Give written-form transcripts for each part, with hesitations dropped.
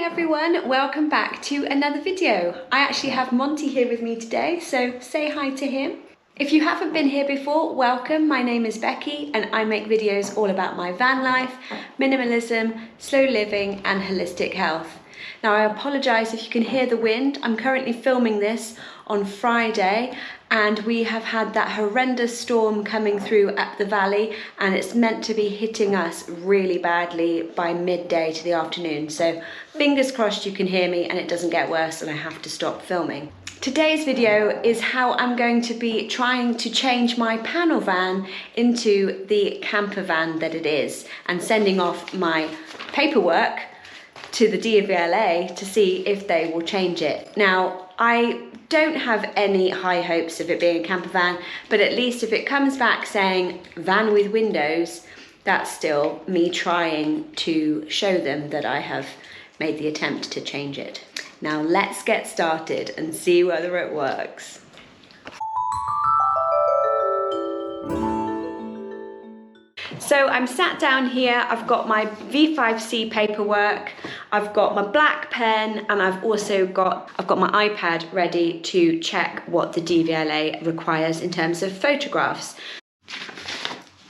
Everyone, welcome back to another video. I actually have Monty here with me today, so say hi to him. If you haven't been here before, welcome. My name is Becky and I make videos all about my van life, minimalism, slow living and holistic health. Now I apologise if you can hear the wind. I'm currently filming this on Friday and we have had that horrendous storm coming through up the valley and it's meant to be hitting us really badly by midday to the afternoon. So fingers crossed you can hear me and it doesn't get worse and I have to stop filming. Today's video is how I'm going to be trying to change my panel van into the camper van that it is and sending off my paperwork to the DVLA to see if they will change it. Now, I don't have any high hopes of it being a camper van, but at least if it comes back saying van with windows, that's still me trying to show them that I have made the attempt to change it. Now let's get started and see whether it works. So I'm sat down here, I've got my V5C paperwork, I've got my black pen, and I've got my iPad ready to check what the DVLA requires in terms of photographs.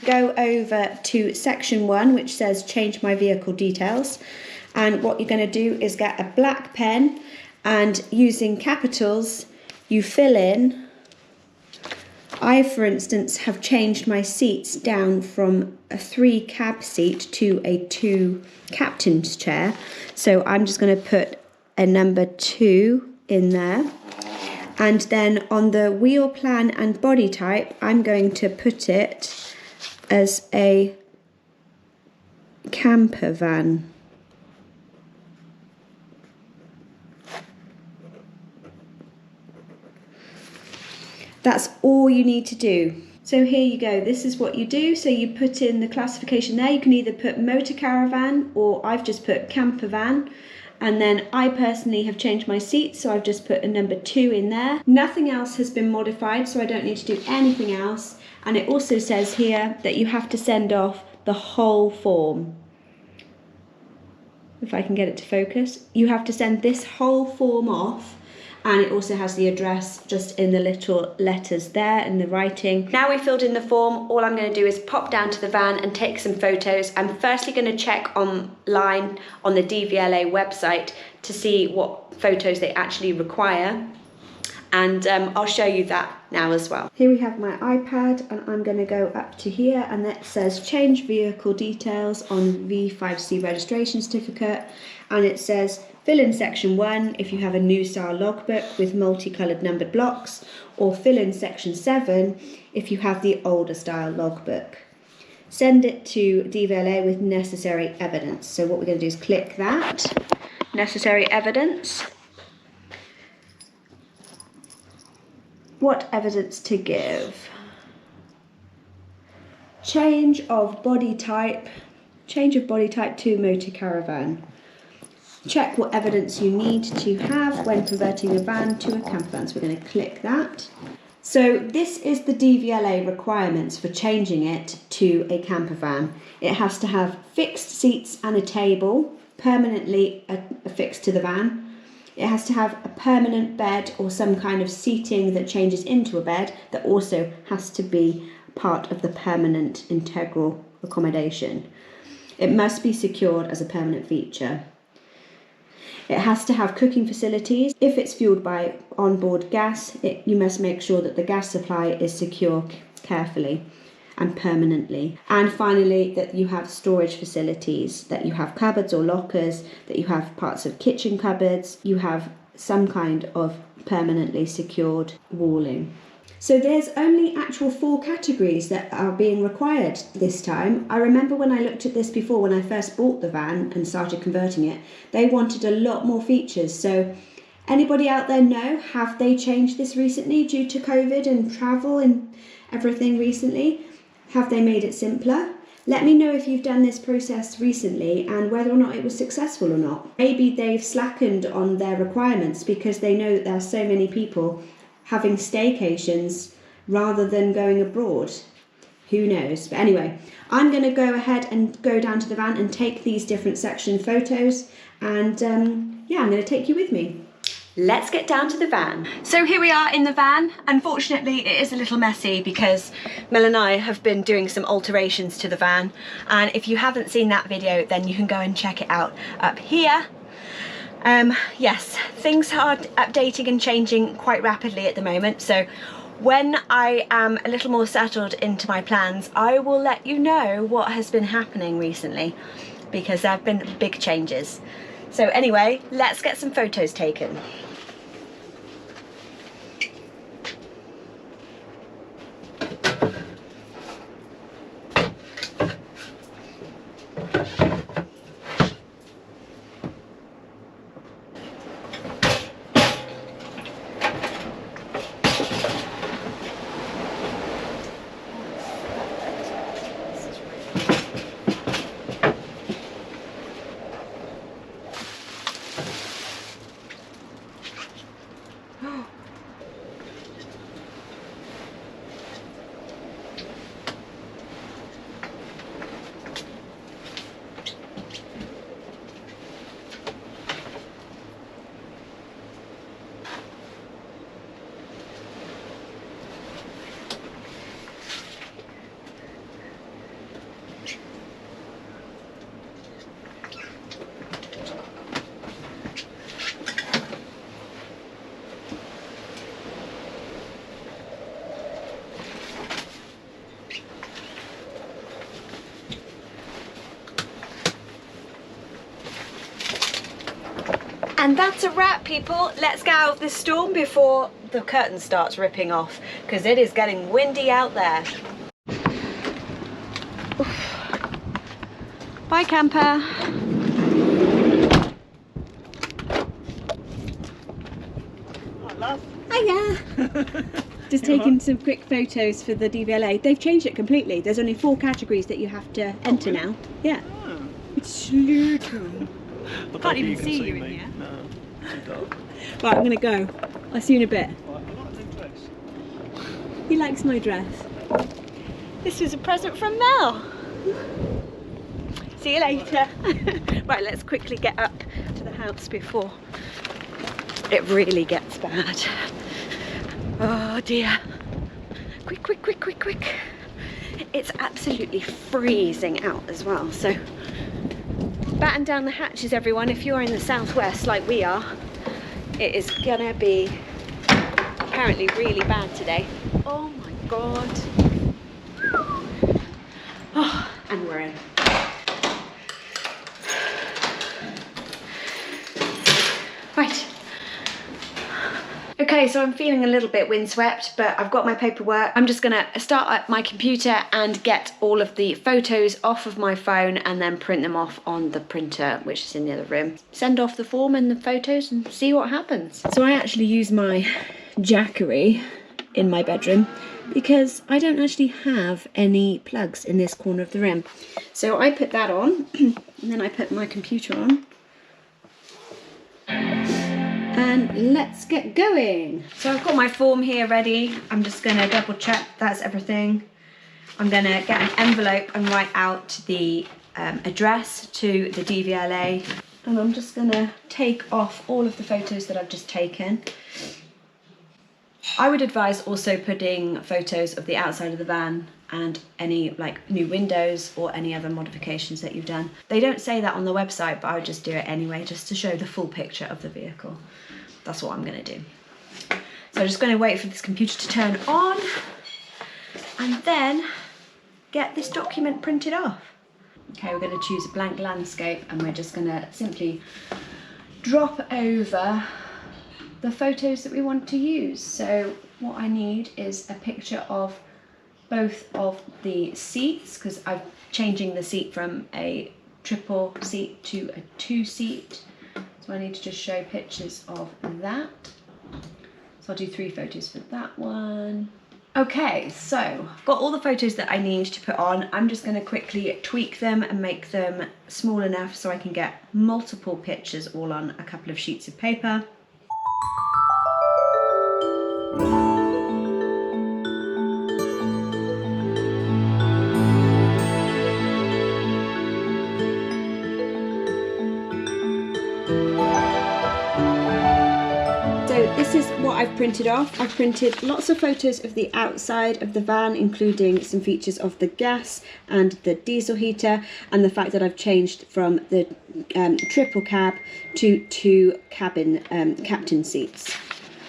Go over to section 1, which says change my vehicle details. And what you're going to do is get a black pen and using capitals, you fill in. I, for instance, have changed my seats down from a 3 cab seat to a 2 captain's chair. So I'm just going to put a number 2 in there. And then on the wheel plan and body type, I'm going to put it as a camper van. That's all you need to do. So here you go, this is what you do. So you put in the classification there. You can either put motor caravan or I've just put camper van. And then I personally have changed my seat, so I've just put a number 2 in there. Nothing else has been modified, so I don't need to do anything else. And it also says here that you have to send off the whole form. If I can get it to focus. You have to send this whole form off. And it also has the address just in the little letters there in the writing. Now we filled in the form, all I'm going to do is pop down to the van and take some photos. I'm firstly going to check online on the DVLA website to see what photos they actually require. And I'll show you that now as well. Here we have my iPad and I'm going to go up to here and that says change vehicle details on V5C registration certificate. And it says fill in section 1 if you have a new style logbook with multicoloured numbered blocks, or fill in section 7 if you have the older style logbook. Send it to DVLA with necessary evidence. So what we're going to do is click that, necessary evidence. What evidence to give? Change of body type to motor caravan. Check what evidence you need to have when converting a van to a camper van. So we're going to click that. So this is the DVLA requirements for changing it to a camper van. It has to have fixed seats and a table permanently affixed to the van. It has to have a permanent bed or some kind of seating that changes into a bed that also has to be part of the permanent integral accommodation. It must be secured as a permanent feature. It has to have cooking facilities. If it's fueled by onboard gas, you must make sure that the gas supply is secure carefully and permanently. And finally, that you have storage facilities, that you have cupboards or lockers, that you have parts of kitchen cupboards, you have some kind of permanently secured walling. So there's only actual 4 categories that are being required this time. I remember when I looked at this before, when I first bought the van and started converting it, they wanted a lot more features. So anybody out there know, have they changed this recently due to COVID and travel and everything recently? Have they made it simpler? Let me know if you've done this process recently and whether or not it was successful or not. Maybe they've slackened on their requirements because they know that there are so many people having staycations rather than going abroad. who knows? But anyway, I'm going to go ahead and go down to the van and take these different section photos, and yeah, I'm going to take you with me. Let's get down to the van. So here we are in the van. Unfortunately, it is a little messy because Mel and I have been doing some alterations to the van, and if you haven't seen that video, then you can go and check it out up here. Yes, things are updating and changing quite rapidly at the moment, so when I am a little more settled into my plans, I will let you know what has been happening recently, because there have been big changes. So anyway, let's get some photos taken. And that's a wrap, people. Let's get out of this storm before the curtain starts ripping off, because it is getting windy out there. Oof. Bye, camper. Hi, love. Hiya. Just taking some quick photos for the DVLA. They've changed it completely. There's only 4 categories that you have to enter now. Yeah. Oh. It's little. I Can't even see you in me. here. No, too dark. Right, I'm gonna go. I'll see you in a bit. Right, I like the dress. He likes my dress. This was a present from Mel. See you later. Right, let's quickly get up to the house before it really gets bad. Oh dear. Quick, quick, quick, quick, quick. It's absolutely freezing out as well, so batten down the hatches, everyone. If you're in the southwest like we are, it is gonna be apparently really bad today. Oh my god. Oh, and we're in. Right. Okay, so I'm feeling a little bit windswept, but I've got my paperwork. I'm just gonna start at my computer and get all of the photos off of my phone and then print them off on the printer, which is in the other room. Send off the form and the photos and see what happens. So I actually use my Jackery in my bedroom because I don't actually have any plugs in this corner of the room. So I put that on and then I put my computer on. And let's get going. So I've got my form here ready. I'm just gonna double check that's everything. I'm gonna get an envelope and write out the address to the DVLA. And I'm just gonna take off all of the photos that I've just taken. I would advise also putting photos of the outside of the van and any like new windows or any other modifications that you've done. They don't say that on the website, but I would just do it anyway, just to show the full picture of the vehicle. That's what I'm gonna do. So I'm just gonna wait for this computer to turn on and then get this document printed off. Okay, we're gonna choose a blank landscape and we're just gonna simply drop over the photos that we want to use. So what I need is a picture of both of the seats, because I'm changing the seat from a triple seat to a 2-seat. So I need to just show pictures of that. So I'll do 3 photos for that one. Okay, so I've got all the photos that I need to put on. I'm just going to quickly tweak them and make them small enough so I can get multiple pictures all on a couple of sheets of paper. So this is what I've printed off. I've printed lots of photos of the outside of the van, including some features of the gas and the diesel heater, and the fact that I've changed from the triple cab to 2 captain seats.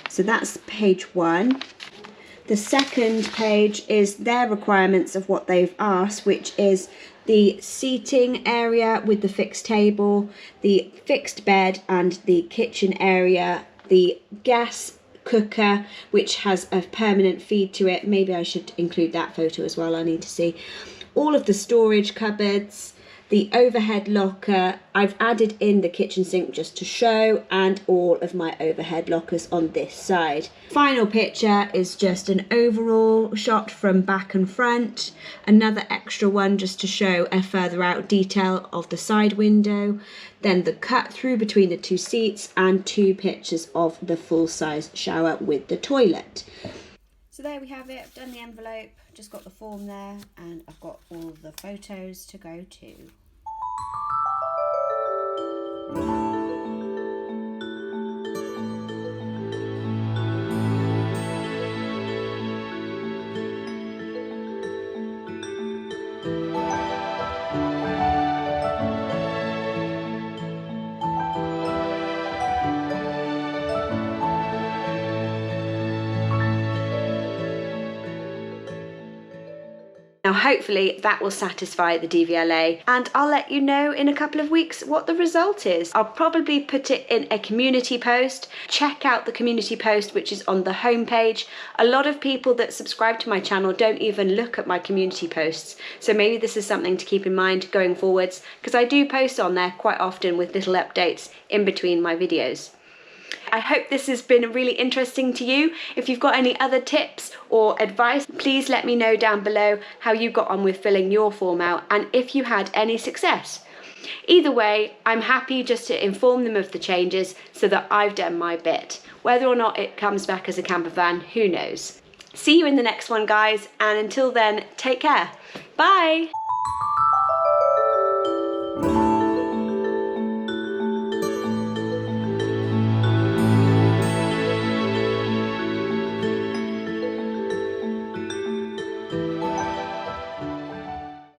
So that's page 1. The second page is their requirements of what they've asked, which is the seating area with the fixed table, the fixed bed and the kitchen area, the gas cooker, which has a permanent feed to it. Maybe I should include that photo as well, I need to see. All of the storage cupboards, the overhead locker. I've added in the kitchen sink just to show, and all of my overhead lockers on this side. Final picture is just an overall shot from back and front. Another extra one just to show a further out detail of the side window. Then the cut through between the 2 seats, and 2 pictures of the full size shower with the toilet. So there we have it. I've done the envelope, just got the form there, and I've got all of the photos to go to. Now hopefully that will satisfy the DVLA, and I'll let you know in a couple of weeks what the result is. I'll probably put it in a community post. Check out the community post, which is on the homepage. A lot of people that subscribe to my channel don't even look at my community posts, so maybe this is something to keep in mind going forwards, because I do post on there quite often with little updates in between my videos. I hope this has been really interesting to you. If you've got any other tips or advice, please let me know down below how you got on with filling your form out, and if you had any success. Either way, I'm happy just to inform them of the changes so that I've done my bit. Whether or not it comes back as a camper van, who knows. See you in the next one, guys, and until then, take care. Bye!